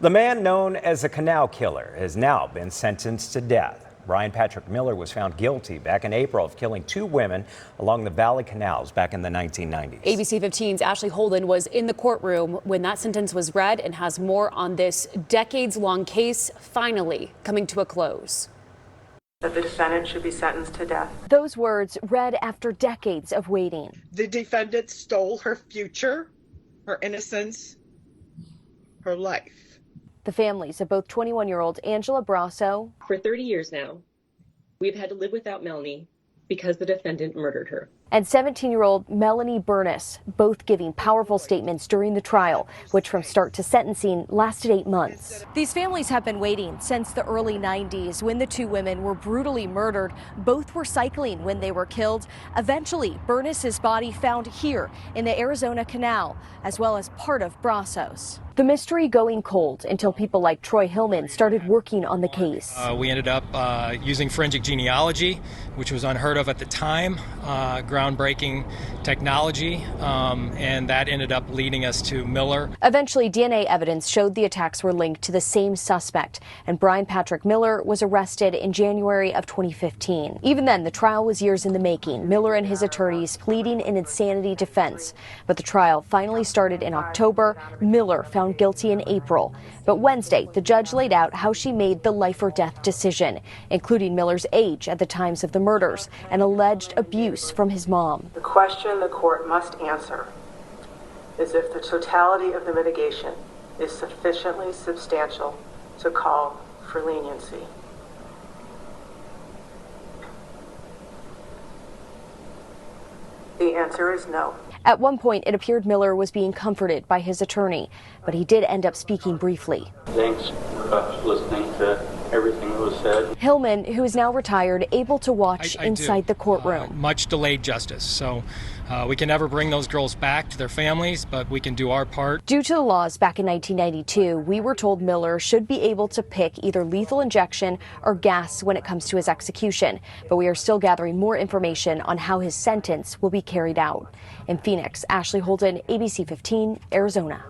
The man known as a canal killer has now been sentenced to death. Bryan Patrick Miller was found guilty back in April of killing 2 women along the Valley canals back in the 1990s. ABC 15's Ashley Holden was in the courtroom when that sentence was read and has more on this decades-long case finally coming to a close. That the defendant should be sentenced to death. Those words read after decades of waiting. The defendant stole her future, her innocence, her life. The families of both 21-year-old Angela Brasso. For 30 years now, we've had to live without Melanie because the defendant murdered her. And 17-year-old Melanie Burness, both giving powerful statements during the trial, which from start to sentencing lasted 8 months. These families have been waiting since the early 90s when the 2 women were brutally murdered. Both were cycling when they were killed. Eventually, Burness's body found here in the Arizona Canal, as well as part of Brasso's. The mystery going cold until people like Troy Hillman started working on the case. We ended up using forensic genealogy, which was unheard of at the time, groundbreaking technology, and that ended up leading us to Miller. Eventually, DNA evidence showed the attacks were linked to the same suspect, and Bryan Patrick Miller was arrested in January of 2015. Even then, the trial was years in the making, Miller and his attorneys pleading an insanity defense. But the trial finally started in October. Miller found guilty in April. But Wednesday, the judge laid out how she made the life or death decision, including Miller's age at the times of the murders and alleged abuse from his mom. The question the court must answer is if the totality of the mitigation is sufficiently substantial to call for leniency. The answer is no. At one point, it appeared Miller was being comforted by his attorney, but he did end up speaking briefly. Thanks for listening to everything that was said. Hillman, who is now retired, able to watch inside the courtroom. Much delayed justice. So we can never bring those girls back to their families, but we can do our part. Due to the laws back in 1992, we were told Miller should be able to pick either lethal injection or gas when it comes to his execution. But we are still gathering more information on how his sentence will be carried out. In Phoenix, Ashley Holden, ABC 15, Arizona.